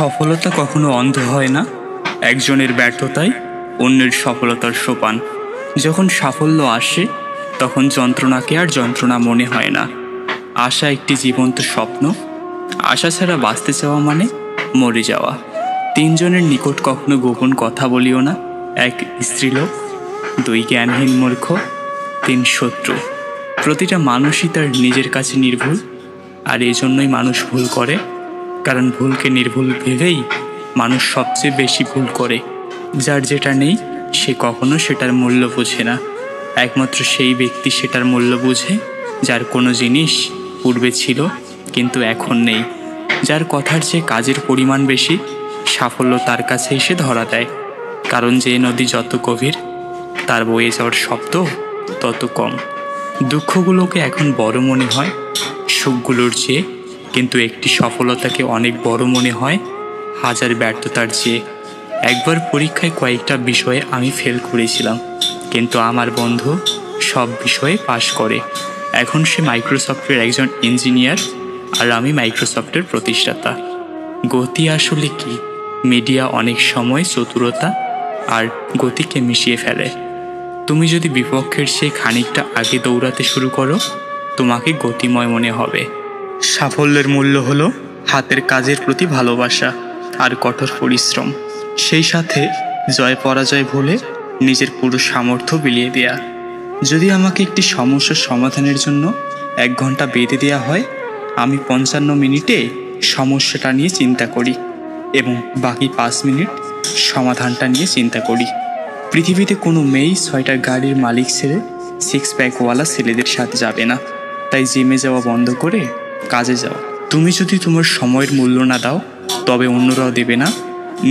সফলতা কখনো অন্ধ হয় না। একজনের ব্যর্থতায় অন্যের সফলতার সোপান। যখন সাফল্য আসে তখন যন্ত্রণাকে আর যন্ত্রণা মনে হয় না। আশা একটি জীবন্ত স্বপ্ন। আশা ছাড়া বাঁচতে চাওয়া মানে মরে যাওয়া। তিনজনের নিকট কখনো গোপন কথা বলিও না। এক স্ত্রীলোক, দুই জ্ঞানহীন মূর্খ, তিন শত্রু। প্রতিটা মানুষই তার নিজের কাছে নির্ভুল, আর এই জন্যই মানুষ ভুল করে। কারণ ভুলকে নির্ভুল ভেবেই মানুষ সবচেয়ে বেশি ভুল করে। যার যেটা নেই সে কখনো সেটার মূল্য বোঝে না। একমাত্র সেই ব্যক্তি সেটার মূল্য বোঝে যার কোনো জিনিস পূর্বে ছিল কিন্তু এখন নেই। যার কথার চেয়ে কাজের পরিমাণ বেশি, সাফল্য তার কাছে এসে ধরা দেয়। কারণ যে নদী যত গভীর, তার বয়ে যাওয়ার শব্দ তত কম। দুঃখগুলোকে এখন বড় মনে হয় সুখগুলোর চেয়ে, কিন্তু একটি সফলতাকে অনেক বড় মনে হয় হাজার ব্যর্থতার চেয়ে। একবার পরীক্ষায় কয়েকটা বিষয়ে আমি ফেল করেছিলাম, কিন্তু আমার বন্ধু সব বিষয়ে পাশ করে। এখন সে মাইক্রোসফটের একজন ইঞ্জিনিয়ার, আর আমি মাইক্রোসফটের প্রতিষ্ঠাতা। গতি আসলে কি? মিডিয়া অনেক সময় চতুরতা আর গতিকে মিশিয়ে ফেলে। তুমি যদি বিপক্ষের চেয়ে খানিকটা আগে দৌড়াতে শুরু করো, তোমাকে গতিময় মনে হবে। সাফল্যের মূল্য হলো হাতের কাজের প্রতি ভালোবাসা আর কঠোর পরিশ্রম, সেই সাথে জয় পরাজয় ভুলে নিজের পুরো সামর্থ্য বিলিয়ে দেয়া। যদি আমাকে একটি সমস্যার সমাধানের জন্য 1 ঘন্টা বেঁধে দেওয়া হয়, আমি 55 মিনিটে সমস্যাটা নিয়ে চিন্তা করি এবং বাকি 5 মিনিট সমাধানটা নিয়ে চিন্তা করি। পৃথিবীতে কোনো মেয়েই 6টা গাড়ির মালিক ছেড়ে 6 প্যাকওয়ালা ছেলেদের সাথে যাবে না। তাই জিমে যাওয়া বন্ধ করে কাজে যাও। তুমি যদি তোমার সময়ের মূল্য না দাও, তবে অন্যরাও দেবে না।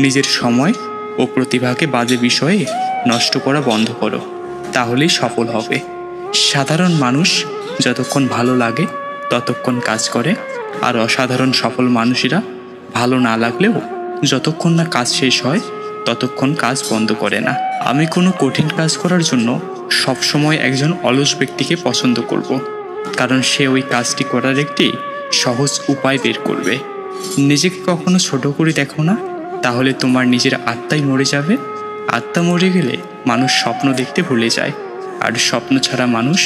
নিজের সময় ও প্রতিভাকে বাজে বিষয়ে নষ্ট করা বন্ধ করো, তাহলেই সফল হবে। সাধারণ মানুষ যতক্ষণ ভালো লাগে ততক্ষণ কাজ করে, আর অসাধারণ সফল মানুষেরা ভালো না লাগলেও যতক্ষণ না কাজ শেষ হয় ততক্ষণ কাজ বন্ধ করে না। আমি কোনো কঠিন কাজ করার জন্য সবসময় একজন অলস ব্যক্তিকে পছন্দ করব, কারণ সে ওই কাজটি করার একটি সহজ উপায় বের করবে। নিজেকে কখনো ছোট করে দেখো না, তাহলে তোমার নিজের আত্মাই মরে যাবে। আত্মা মরে গেলে মানুষ স্বপ্ন দেখতে ভুলে যায়, আর স্বপ্ন ছাড়া মানুষ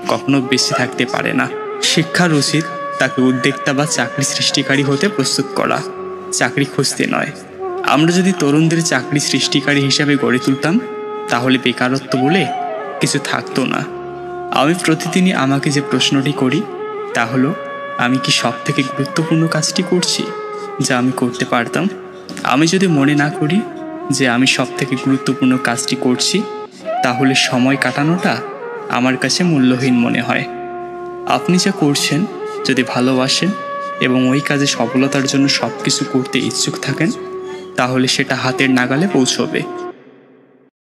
কখনো বেঁচে থাকতে পারে না। শিক্ষার উচিত তাকে উদ্যোক্তা বা চাকরি সৃষ্টিকারী হতে প্রস্তুত করা, চাকরি খুঁজতে নয়। আমরা যদি তরুণদের চাকরি সৃষ্টিকারী হিসাবে গড়ে তুলতাম, তাহলে বেকারত্ব বলে কিছু থাকতো না। আমি প্রতিদিনই আমাকে যে প্রশ্নটি করি তা হলো, আমি কি সব থেকে গুরুত্বপূর্ণ কাজটি করছি যা আমি করতে পারতাম? আমি যদি মনে না করি যে আমি সব থেকে গুরুত্বপূর্ণ কাজটি করছি, তাহলে সময় কাটানোটা আমার কাছে মূল্যহীন মনে হয়। আপনি যা করছেন যদি ভালোবাসেন এবং ওই কাজে সফলতার জন্য সব কিছু করতে ইচ্ছুক থাকেন, তাহলে সেটা হাতের নাগালে পৌঁছবে।